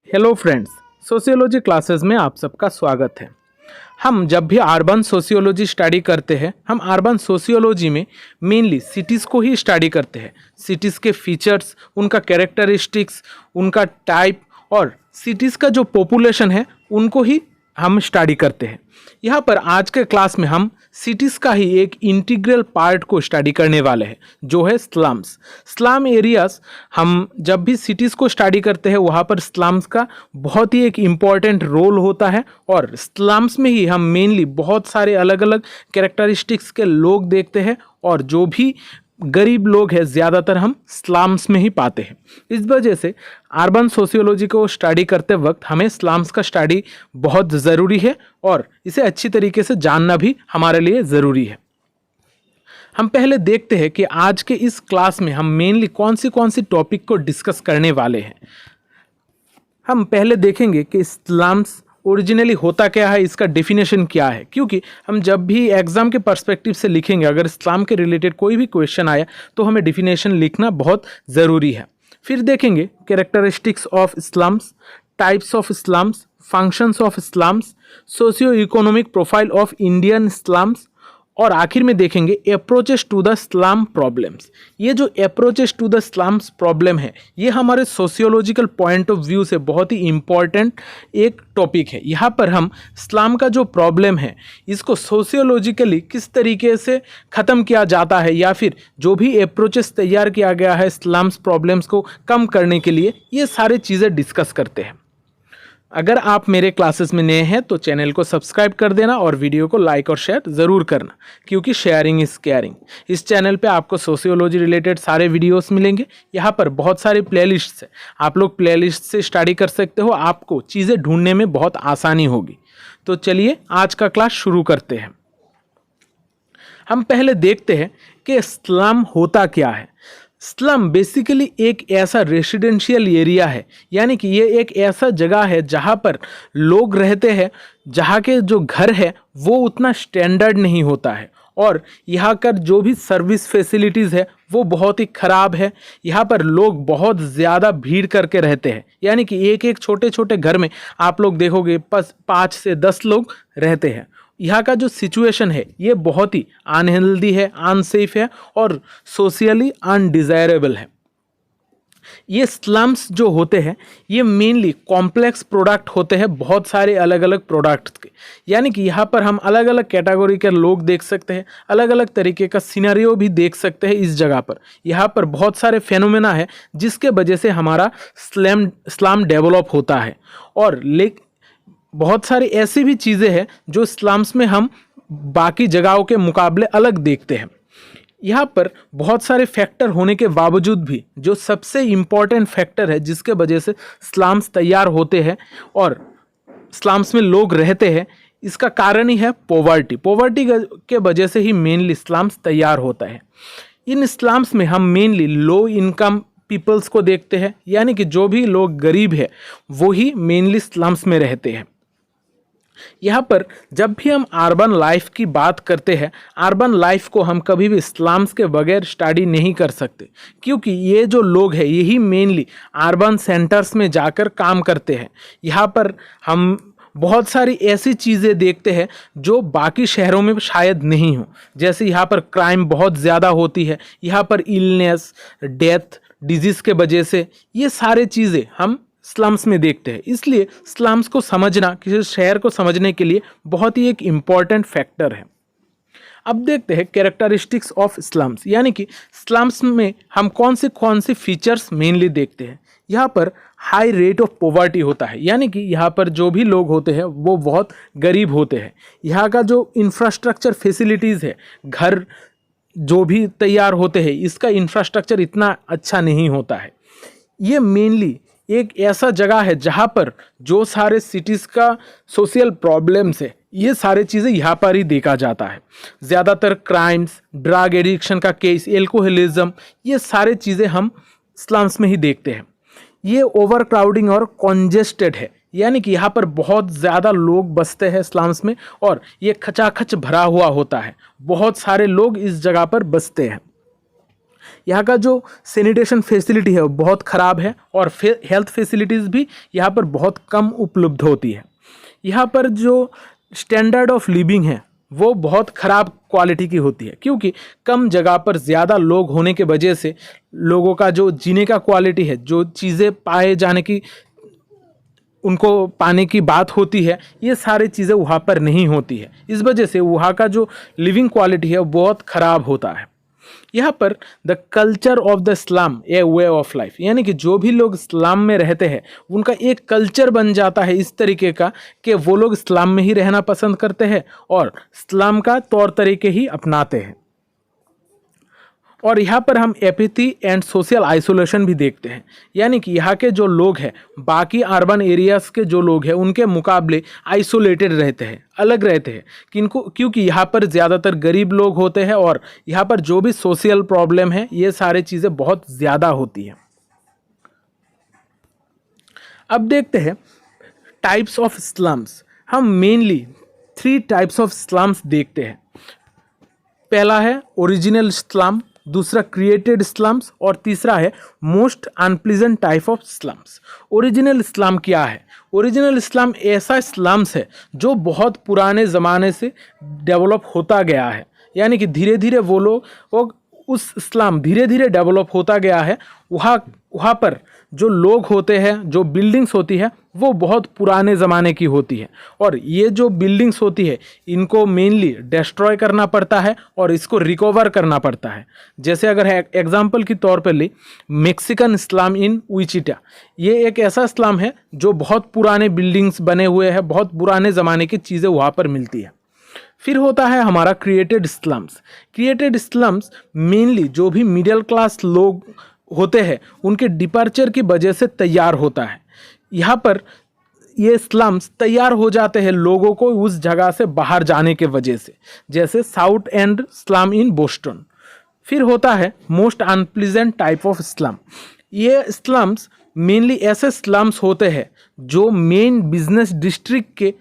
Hello friends, sociology classes में आप सबका स्वागत है। हम जब भी अर्बन सोशियोलॉजी स्टडी करते हैं, हम अर्बन सोशियोलॉजी में मेनली सिटीज़ को ही स्टडी करते हैं। सिटीज़ के फीचर्स, उनका कैरेक्टरिस्टिक्स, उनका टाइप और सिटीज़ का जो पॉपुलेशन है उनको ही हम स्टडी करते हैं। यहाँ पर आज के क्लास में हम सिटीज़ का ही एक इंटीग्रल पार्ट को स्टडी करने वाले हैं, जो है स्लम्स। स्लम एरियाज, हम जब भी सिटीज़ को स्टडी करते हैं वहाँ पर स्लम्स का बहुत ही एक इम्पॉर्टेंट रोल होता है और स्लम्स में ही हम मेनली बहुत सारे अलग अलग कैरेक्टरिस्टिक्स के लोग देखते हैं और जो भी गरीब लोग हैं ज़्यादातर हम स्लम्स में ही पाते हैं। इस वजह से अर्बन सोशियोलॉजी को स्टडी करते वक्त हमें स्लम्स का स्टडी बहुत ज़रूरी है और इसे अच्छी तरीके से जानना भी हमारे लिए ज़रूरी है। हम पहले देखते हैं कि आज के इस क्लास में हम मेनली कौन सी टॉपिक को डिस्कस करने वाले हैं। हम पहले देखेंगे कि स्लम्स ओरिजिनली होता क्या है, इसका डेफिनेशन क्या है, क्योंकि हम जब भी एग्ज़ाम के पर्सपेक्टिव से लिखेंगे, अगर स्लम के रिलेटेड कोई भी क्वेश्चन आया तो हमें डेफिनेशन लिखना बहुत ज़रूरी है। फिर देखेंगे characteristics of slums, types of slums, functions of slums, socio economic profile of Indian slums और आखिर में देखेंगे approaches to the slum problems. ये जो approaches to the slums problem है, ये हमारे सोशियोलॉजिकल पॉइंट ऑफ व्यू से बहुत ही इम्पॉर्टेंट एक टॉपिक है। यहाँ पर हम स्लम का जो प्रॉब्लम है इसको सोशियोलॉजिकली किस तरीके से ख़त्म किया जाता है या फिर जो भी अप्रोचेस तैयार किया गया है स्लम्स प्रॉब्लम्स को कम करने के लिए, ये सारी चीज़ें डिस्कस करते हैं। अगर आप मेरे क्लासेस में नए हैं तो चैनल को सब्सक्राइब कर देना और वीडियो को लाइक और शेयर ज़रूर करना, क्योंकि शेयरिंग इज़ केयरिंग। इस चैनल पे आपको सोशियोलॉजी रिलेटेड सारे वीडियोस मिलेंगे। यहाँ पर बहुत सारे प्लेलिस्ट्स हैं, आप लोग प्लेलिस्ट से स्टडी कर सकते हो, आपको चीज़ें ढूंढने में बहुत आसानी होगी। तो चलिए आज का क्लास शुरू करते हैं। हम पहले देखते हैं कि स्लम होता क्या है। स्लम बेसिकली एक ऐसा रेसिडेंशियल एरिया है, यानी कि ये एक ऐसा जगह है जहाँ पर लोग रहते हैं, जहाँ के जो घर है वो उतना स्टैंडर्ड नहीं होता है और यहाँ कर जो भी सर्विस फैसिलिटीज़ है वो बहुत ही ख़राब है। यहाँ पर लोग बहुत ज़्यादा भीड़ करके रहते हैं, यानी कि एक एक छोटे छोटे घर में आप लोग देखोगे 5 से 10 लोग रहते हैं। यहाँ का जो सिचुएशन है ये बहुत ही अनहेल्दी है, अनसेफ है और सोशली अनडिज़ायरेबल है। ये स्लम्स जो होते हैं ये मेनली कॉम्प्लेक्स प्रोडक्ट होते हैं, बहुत सारे अलग अलग प्रोडक्ट्स के, यानी कि यहाँ पर हम अलग अलग कैटेगरी के लोग देख सकते हैं, अलग अलग तरीके का सिनेरियो भी देख सकते हैं। इस जगह पर यहाँ पर बहुत सारे फेनोमेना है जिसके वजह से हमारा स्लम डेवलप होता है और बहुत सारी ऐसी भी चीज़ें हैं जो स्लम्स में हम बाकी जगहों के मुकाबले अलग देखते हैं। यहाँ पर बहुत सारे फैक्टर होने के बावजूद भी जो सबसे इम्पॉर्टेंट फैक्टर है जिसके वजह से स्लम्स तैयार होते हैं और स्लम्स में लोग रहते हैं, इसका कारण ही है पॉवर्टी। पॉवर्टी के वजह से ही मेनली स्लम्स तैयार होता है। इन स्लम्स में हम मेनली लो इनकम पीपल्स को देखते हैं, यानी कि जो भी लोग गरीब है वो ही मेनली स्लम्स में रहते हैं। यहाँ पर जब भी हम अर्बन लाइफ की बात करते हैं, अर्बन लाइफ को हम कभी भी स्लम्स के बगैर स्टडी नहीं कर सकते, क्योंकि ये जो लोग हैं यही मेनली अर्बन सेंटर्स में जाकर काम करते हैं। यहाँ पर हम बहुत सारी ऐसी चीज़ें देखते हैं जो बाकी शहरों में शायद नहीं हो, जैसे यहाँ पर क्राइम बहुत ज़्यादा होती है, यहाँ पर इलनेस, डेथ, डिजीज़ के वजह से ये सारे चीज़ें हम स्लम्स में देखते हैं। इसलिए स्लम्स को समझना किसी शहर को समझने के लिए बहुत ही एक इम्पॉर्टेंट फैक्टर है। अब देखते हैं कैरेक्टरिस्टिक्स ऑफ स्लम्स, यानी कि स्लम्स में हम कौन सी फीचर्स मेनली देखते हैं। यहाँ पर हाई रेट ऑफ पॉवर्टी होता है, यानी कि यहाँ पर जो भी लोग होते हैं वो बहुत गरीब होते हैं। यहाँ का जो इंफ्रास्ट्रक्चर फैसिलिटीज़ है, घर जो भी तैयार होते हैं, इसका इंफ्रास्ट्रक्चर इतना अच्छा नहीं होता है। ये मेनली एक ऐसा जगह है जहाँ पर जो सारे सिटीज़ का सोशल प्रॉब्लम्स है ये सारे चीज़ें यहाँ पर ही देखा जाता है। ज़्यादातर क्राइम्स, ड्रग एडिक्शन का केस, एल्कोहलिज्म, ये सारे चीज़ें हम स्लम्स में ही देखते हैं। ये ओवर क्राउडिंग और कॉन्जेस्टेड है, यानी कि यहाँ पर बहुत ज़्यादा लोग बसते हैं स्लम्स में और ये खचाखच भरा हुआ होता है, बहुत सारे लोग इस जगह पर बसते हैं। यहाँ का जो सैनिटेशन फैसिलिटी है वो बहुत ख़राब है और हेल्थ फैसिलिटीज़ भी यहाँ पर बहुत कम उपलब्ध होती है। यहाँ पर जो स्टैंडर्ड ऑफ लिविंग है वो बहुत ख़राब क्वालिटी की होती है, क्योंकि कम जगह पर ज़्यादा लोग होने के वजह से लोगों का जो जीने का क्वालिटी है, जो चीज़ें पाए जाने की उनको पाने की बात होती है, ये सारी चीज़ें वहाँ पर नहीं होती है। इस वजह से वहाँ का जो लिविंग क्वालिटी है वो बहुत ख़राब होता है। यहाँ पर the culture of the slum A way of life, यानी कि जो भी लोग स्लम में रहते हैं उनका एक कल्चर बन जाता है इस तरीके का कि वो लोग स्लम में ही रहना पसंद करते हैं और स्लम का तौर तरीके ही अपनाते हैं। और यहाँ पर हम एपैथी एंड सोशल आइसोलेशन भी देखते हैं, यानी कि यहाँ के जो लोग हैं बाकी अर्बन एरियाज़ के जो लोग हैं उनके मुकाबले आइसोलेटेड रहते हैं, अलग रहते हैं, क्योंकि यहाँ पर ज़्यादातर गरीब लोग होते हैं और यहाँ पर जो भी सोशल प्रॉब्लम है ये सारी चीज़ें बहुत ज़्यादा होती हैं। अब देखते हैं टाइप्स ऑफ स्लम्स। हम मेनली 3 टाइप्स ऑफ स्लम्स देखते हैं। पहला है ओरिजिनल स्लम, दूसरा क्रिएटेड स्लम्स और तीसरा है most unpleasant type of slums. Original slum क्या है? ओरिजिनल स्लम ऐसा स्लम्स है जो बहुत पुराने ज़माने से डेवलप होता गया है, यानी कि धीरे धीरे वो लोग उस स्लम धीरे धीरे डेवलप होता गया है। वहाँ पर जो लोग होते हैं, जो बिल्डिंग्स होती है वो बहुत पुराने ज़माने की होती है और ये जो बिल्डिंग्स होती है इनको मेनली डिस्ट्रॉय करना पड़ता है और इसको रिकवर करना पड़ता है। जैसे अगर एग्जांपल के तौर पर ले मैक्सिकन स्लम इन विचिटा, ये एक ऐसा स्लम है जो बहुत पुराने बिल्डिंग्स बने हुए हैं, बहुत पुराने ज़माने की चीज़ें वहाँ पर मिलती है। फिर होता है हमारा created slums. Created slums mainly जो भी मिडिल क्लास लोग होते हैं उनके डिपार्चर की वजह से तैयार होता है। यहाँ पर ये स्लम्स तैयार हो जाते हैं लोगों को उस जगह से बाहर जाने के वजह से, जैसे south and slum in Boston. फिर होता है most unpleasant type of slum. ये स्लम्स मेनली ऐसे स्लम्स होते हैं जो मेन बिजनेस डिस्ट्रिक्ट के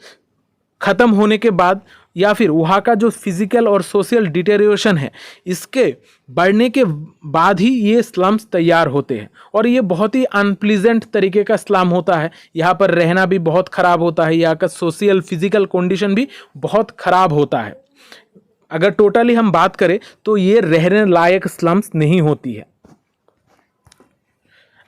ख़त्म होने के बाद या फिर वहाँ का जो फिजिकल और सोशल डिटेरियोरेशन है इसके बढ़ने के बाद ही ये स्लम्स तैयार होते हैं और ये बहुत ही अनप्लीजेंट तरीके का स्लम होता है। यहाँ पर रहना भी बहुत ख़राब होता है, यहाँ का सोशल फिजिकल कंडीशन भी बहुत ख़राब होता है। अगर टोटली हम बात करें तो ये रहने लायक स्लम्स नहीं होती है।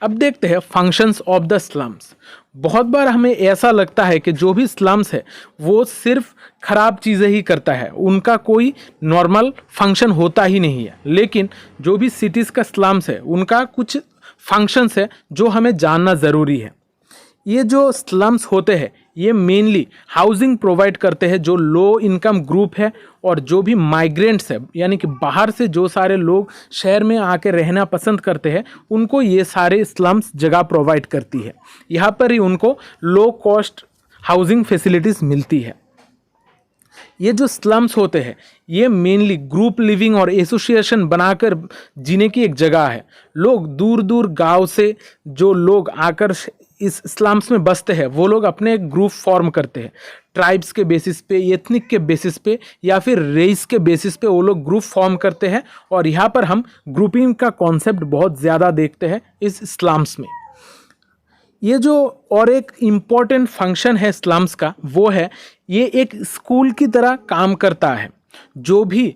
अब देखते हैं फंक्शंस ऑफ द स्लम्स। बहुत बार हमें ऐसा लगता है कि जो भी स्लम्स है वो सिर्फ ख़राब चीज़ें ही करता है, उनका कोई नॉर्मल फंक्शन होता ही नहीं है। लेकिन जो भी सिटीज़ का स्लम्स है उनका कुछ फंक्शंस है जो हमें जानना ज़रूरी है। ये जो स्लम्स होते हैं ये मेनली हाउसिंग प्रोवाइड करते हैं जो लो इनकम ग्रुप है और जो भी माइग्रेंट्स है, यानी कि बाहर से जो सारे लोग शहर में आके रहना पसंद करते हैं उनको ये सारे स्लम्स जगह प्रोवाइड करती है। यहाँ पर ही उनको लो कॉस्ट हाउसिंग फैसिलिटीज़ मिलती है। ये जो स्लम्स होते हैं ये मेनली ग्रुप लिविंग और एसोसिएशन बनाकर जीने की एक जगह है। लोग दूर दूर गांव से जो लोग आकर इस स्लम्स में बसते हैं वो लोग अपने एक ग्रुप फॉर्म करते हैं, ट्राइब्स के बेसिस पे, एथनिक के बेसिस पे या फिर रेस के बेसिस पे वो लोग ग्रुप फॉर्म करते हैं और यहाँ पर हम ग्रुपिंग का कॉन्सेप्ट बहुत ज़्यादा देखते हैं इस स्लम्स में। ये जो और एक इम्पॉर्टेंट फंक्शन है स्लम्स का वो है ये एक स्कूल की तरह काम करता है। जो भी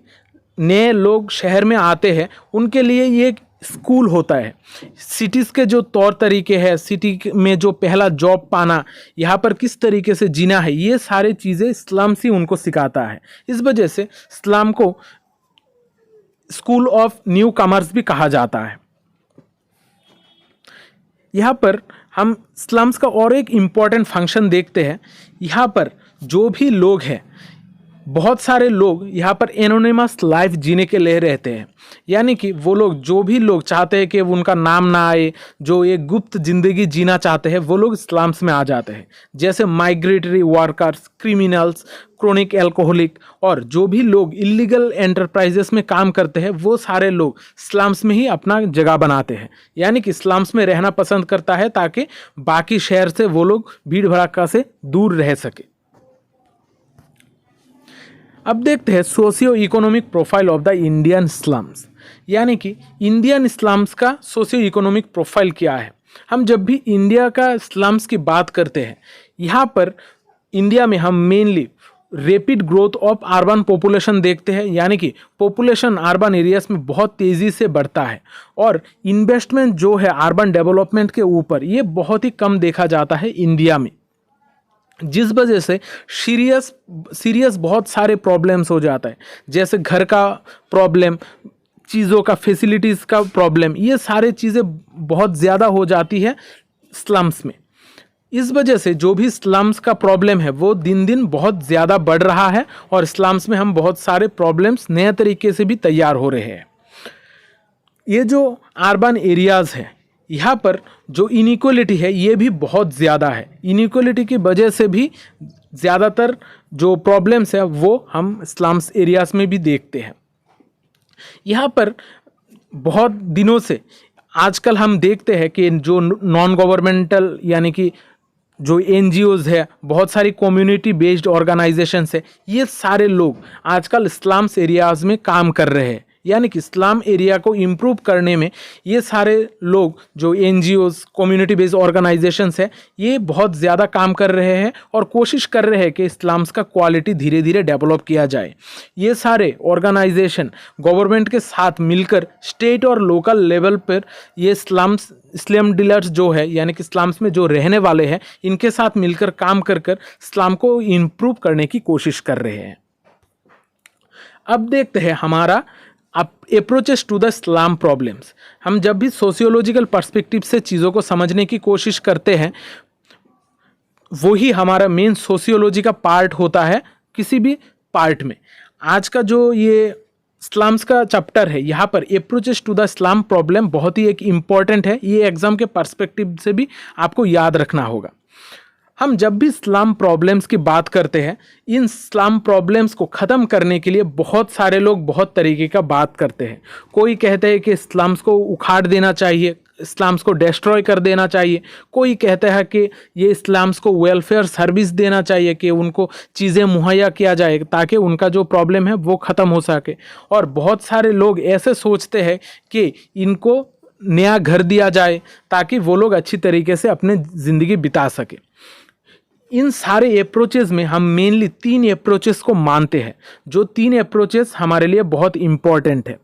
नए लोग शहर में आते हैं उनके लिए ये एक स्कूल होता है। सिटीज़ के जो तौर तरीके हैं, सिटी में जो पहला जॉब पाना, यहाँ पर किस तरीके से जीना है, ये सारी चीज़ें स्लम्स ही उनको सिखाता है। इस वजह से स्लम को स्कूल ऑफ न्यू कमर्स भी कहा जाता है। यहाँ पर हम स्लम्स का और एक इम्पॉर्टेंट फंक्शन देखते हैं। यहाँ पर जो भी लोग हैं, बहुत सारे लोग यहाँ पर एनोनिमस लाइफ जीने के लिए रहते हैं, यानी कि वो लोग जो भी लोग चाहते हैं कि उनका नाम ना आए, जो एक गुप्त ज़िंदगी जीना चाहते हैं वो लोग स्लम्स में आ जाते हैं। जैसे migratory workers, criminals, chronic alcoholic और जो भी लोग इलीगल एंटरप्राइजेस में काम करते हैं वो सारे लोग स्लम्स में ही अपना जगह बनाते हैं, यानी कि स्लम्स में रहना पसंद करता है ताकि बाकी शहर से वो लोग भीड़ भड़ाका से दूर रह सके। अब देखते हैं socio economic profile of the Indian slums. यानी कि इंडियन स्लम्स का सोशियो इकोनॉमिक प्रोफाइल क्या है। हम जब भी इंडिया का स्लम्स की बात करते हैं, यहाँ पर इंडिया में हम mainly rapid growth of urban population देखते हैं, यानी कि पॉपुलेशन अर्बन एरियाज में बहुत तेज़ी से बढ़ता है और इन्वेस्टमेंट जो है अर्बन डेवलपमेंट के ऊपर ये बहुत ही कम देखा जाता है इंडिया में, जिस वजह से सीरियस बहुत सारे प्रॉब्लम्स हो जाता है, जैसे घर का प्रॉब्लम, चीज़ों का फैसिलिटीज़ का प्रॉब्लम, ये सारे चीज़ें बहुत ज़्यादा हो जाती है स्लम्स में। इस वजह से जो भी स्लम्स का प्रॉब्लम है वो दिन दिन बहुत ज़्यादा बढ़ रहा है और स्लम्स में हम बहुत सारे प्रॉब्लम्स नए तरीके से भी तैयार हो रहे हैं। ये जो अर्बन एरियाज़ है, यहाँ पर जो इनइक्वलिटी है ये भी बहुत ज़्यादा है। इनइक्वलिटी की वजह से भी ज़्यादातर जो प्रॉब्लम्स है वो हम स्लम्स एरियाज़ में भी देखते हैं। यहाँ पर बहुत दिनों से आजकल हम देखते हैं कि जो नॉन गवर्नमेंटल यानी कि जो NGOs है, बहुत सारी कम्युनिटी बेस्ड ऑर्गेनाइजेशंस है, ये सारे लोग आजकल स्लम्स एरियाज़ में काम कर रहे हैं। यानी कि स्लम एरिया को इम्प्रूव करने में ये सारे लोग जो NGOs कम्युनिटी बेस्ड ऑर्गेनाइजेशंस है ये बहुत ज़्यादा काम कर रहे हैं और कोशिश कर रहे हैं कि स्लम्स का क्वालिटी धीरे धीरे डेवलप किया जाए। ये सारे ऑर्गेनाइजेशन गवर्नमेंट के साथ मिलकर स्टेट और लोकल लेवल पर ये स्लम डीलर्स जो है यानी कि स्लम्स में जो रहने वाले हैं इनके साथ मिलकर काम कर स्लम को इम्प्रूव करने की कोशिश कर रहे हैं। अब देखते हैं हमारा approaches to the slum problems. हम जब भी सोशियोलॉजिकल पर्सपेक्टिव से चीज़ों को समझने की कोशिश करते हैं, वही हमारा मेन सोशियोलॉजी का पार्ट होता है किसी भी पार्ट में। आज का जो ये स्लम्स का चैप्टर है, यहाँ पर approaches to the slum problem बहुत ही एक इम्पॉर्टेंट है। ये एग्जाम के पर्सपेक्टिव से भी आपको याद रखना होगा। हम जब भी स्लम प्रॉब्लम्स की बात करते हैं, इन स्लम प्रॉब्लम्स को ख़त्म करने के लिए बहुत सारे लोग बहुत तरीके का बात करते हैं। कोई कहते हैं कि स्लम्स को उखाड़ देना चाहिए, स्लम्स को डिस्ट्रॉय कर देना चाहिए। कोई कहता है कि ये स्लम्स को वेलफेयर सर्विस देना चाहिए, कि उनको चीज़ें मुहैया किया जाए ताकि उनका जो प्रॉब्लम है वो ख़त्म हो सके। और बहुत सारे लोग ऐसे सोचते हैं कि इनको नया घर दिया जाए ताकि वो लोग अच्छी तरीके से अपनी ज़िंदगी बिता सके। इन सारे अप्रोचेस में हम मेनली 3 अप्रोचेस को मानते हैं, जो 3 अप्रोचेस हमारे लिए बहुत इम्पॉर्टेंट है।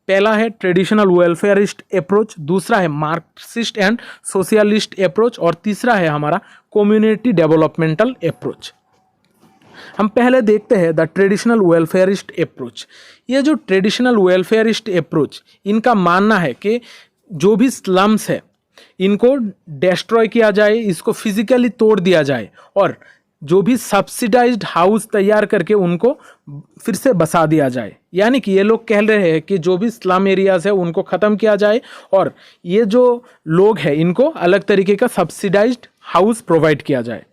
पहला है ट्रेडिशनल वेलफेयरिस्ट अप्रोच, दूसरा है मार्क्सिस्ट एंड सोशलिस्ट अप्रोच और तीसरा है हमारा कम्युनिटी डेवलपमेंटल अप्रोच। हम पहले देखते हैं द ट्रेडिशनल वेलफेयरिस्ट अप्रोच। ये जो ट्रेडिशनल वेलफेयरिस्ट अप्रोच, इनका मानना है कि जो भी स्लम्स है इनको डिस्ट्रॉय किया जाए, इसको फिजिकली तोड़ दिया जाए और जो भी सब्सिडाइज्ड हाउस तैयार करके उनको फिर से बसा दिया जाए। यानी कि ये लोग कह रहे हैं कि जो भी स्लम एरियाज है उनको ख़त्म किया जाए और ये जो लोग हैं इनको अलग तरीके का सब्सिडाइज्ड हाउस प्रोवाइड किया जाए।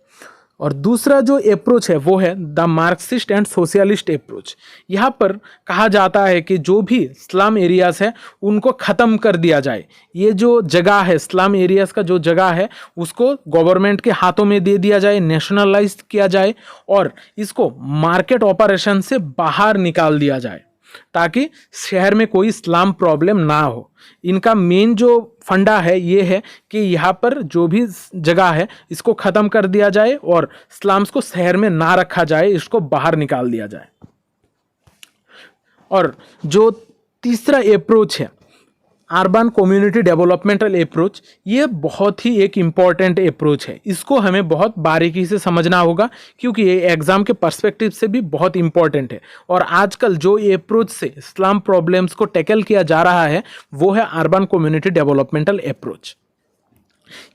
और दूसरा जो अप्रोच है वो है the Marxist and socialist approach. यहाँ पर कहा जाता है कि जो भी स्लम एरियाज है उनको ख़त्म कर दिया जाए। ये जो जगह है, स्लम एरियाज का जो जगह है, उसको गवर्नमेंट के हाथों में दे दिया जाए, नेशनलाइज किया जाए और इसको मार्केट ऑपरेशन से बाहर निकाल दिया जाए ताकि शहर में कोई स्लम प्रॉब्लम ना हो। इनका मेन जो फंडा है ये है कि यहाँ पर जो भी जगह है इसको ख़त्म कर दिया जाए और स्लम्स को शहर में ना रखा जाए, इसको बाहर निकाल दिया जाए। और जो तीसरा अप्रोच है अर्बन कम्युनिटी डेवलपमेंटल अप्रोच, ये बहुत ही एक इम्पॉर्टेंट अप्रोच है। इसको हमें बहुत बारीकी से समझना होगा क्योंकि ये एग्ज़ाम के पर्सपेक्टिव से भी बहुत इम्पॉर्टेंट है। और आजकल जो अप्रोच से स्लम प्रॉब्लम्स को टैकल किया जा रहा है वो है अर्बन कम्युनिटी डेवलपमेंटल अप्रोच।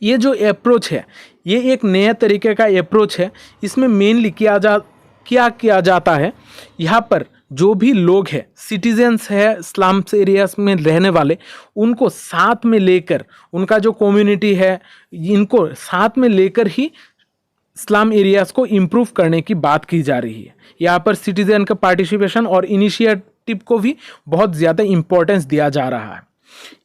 ये जो अप्रोच है ये एक नया तरीके का अप्रोच है। इसमें मेनली क्या किया जाता है, यहाँ पर जो भी लोग हैं, सिटीजन्स है स्लम्स एरियाज में रहने वाले, उनको साथ में लेकर, उनका जो कम्युनिटी है इनको साथ में लेकर ही स्लम एरियाज को इम्प्रूव करने की बात की जा रही है। यहाँ पर सिटीजन का पार्टिसिपेशन और इनिशिएटिव को भी बहुत ज़्यादा इम्पोर्टेंस दिया जा रहा है।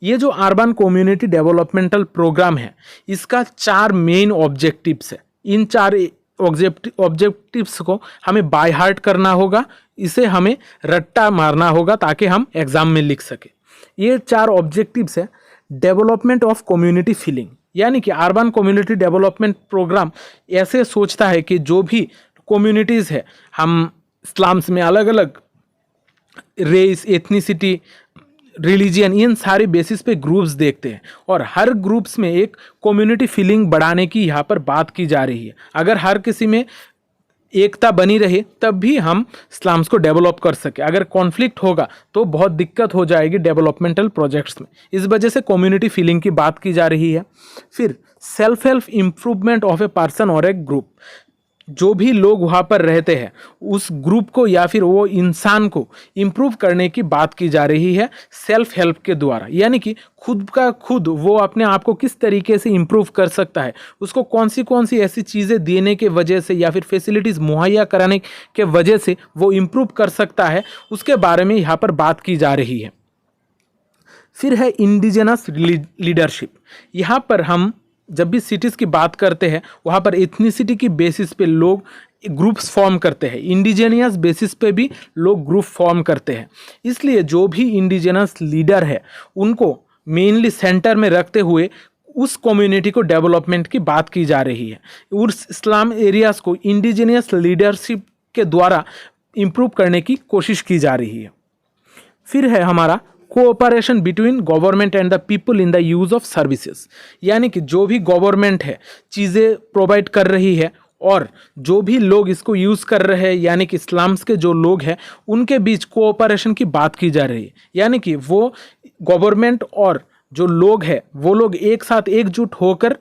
ये जो अर्बन कम्युनिटी डेवलपमेंटल प्रोग्राम है इसका 4 मेन ऑब्जेक्टिव्स है। इन 4 ऑब्जेक्टिव्स को हमें बाय हार्ट करना होगा, इसे हमें रट्टा मारना होगा ताकि हम एग्ज़ाम में लिख सके। ये 4 ऑब्जेक्टिव्स है। डेवलपमेंट ऑफ कम्युनिटी फीलिंग, यानी कि अर्बन कम्युनिटी डेवलपमेंट प्रोग्राम ऐसे सोचता है कि जो भी कम्युनिटीज़ है, हम स्लम्स में अलग अलग रेस, एथनिसिटी, रिलीजियन, इन सारे बेसिस पे ग्रुप्स देखते हैं और हर ग्रुप्स में एक कम्युनिटी फीलिंग बढ़ाने की यहाँ पर बात की जा रही है। अगर हर किसी में एकता बनी रहे तब भी हम स्लम्स को डेवलप कर सके। अगर कॉन्फ्लिक्ट होगा तो बहुत दिक्कत हो जाएगी डेवलपमेंटल प्रोजेक्ट्स में। इस वजह से कम्युनिटी फीलिंग की बात की जा रही है। फिर self help improvement of a person और ए ग्रुप, जो भी लोग वहाँ पर रहते हैं उस ग्रुप को या फिर वो इंसान को इम्प्रूव करने की बात की जा रही है सेल्फ हेल्प के द्वारा, यानी कि खुद का खुद वो अपने आप को किस तरीके से इम्प्रूव कर सकता है, उसको कौन सी ऐसी चीज़ें देने के वजह से या फिर फैसिलिटीज़ मुहैया कराने के वजह से वो इम्प्रूव कर सकता है, उसके बारे में यहाँ पर बात की जा रही है। फिर है इंडिजिनस लीडरशिप। यहाँ पर हम जब भी सिटीज़ की बात करते हैं वहाँ पर एथनिसिटी की बेसिस पे लोग ग्रुप्स फॉर्म करते हैं, इंडिजिनियस बेसिस पे भी लोग ग्रुप फॉर्म करते हैं। इसलिए जो भी इंडिजिनस लीडर है उनको मेनली सेंटर में रखते हुए उस कम्युनिटी को डेवलपमेंट की बात की जा रही है। उस स्लम एरियाज़ को इंडिजिनियस लीडरशिप के द्वारा इम्प्रूव करने की कोशिश की जा रही है। फिर है हमारा cooperation between government and the people in the use of services, यानी कि जो भी गवर्नमेंट है चीज़ें प्रोवाइड कर रही है और जो भी लोग इसको यूज़ कर रहे हैं, यानी कि स्लम्स के जो लोग हैं उनके बीच कोऑपरेशन की बात की जा रही है। यानी कि वो गवर्नमेंट और जो लोग हैं वो लोग एक साथ एकजुट होकर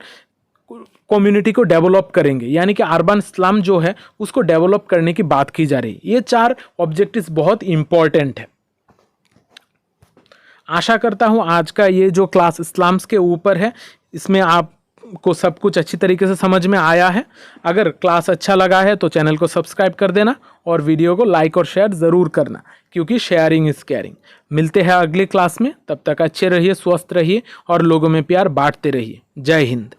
कम्युनिटी को डेवलप करेंगे, यानी कि अर्बन स्लम जो है उसको डेवलप करने की बात की जा रही है। ये 4 ऑब्जेक्टिव्स बहुत इंपॉर्टेंट है। आशा करता हूँ आज का ये जो क्लास स्लम्स के ऊपर है इसमें आपको सब कुछ अच्छी तरीके से समझ में आया है। अगर क्लास अच्छा लगा है तो चैनल को सब्सक्राइब कर देना और वीडियो को लाइक और शेयर ज़रूर करना, क्योंकि शेयरिंग इज़ केयरिंग। मिलते हैं अगले क्लास में, तब तक अच्छे रहिए, स्वस्थ रहिए और लोगों में प्यार बांटते रहिए। जय हिंद।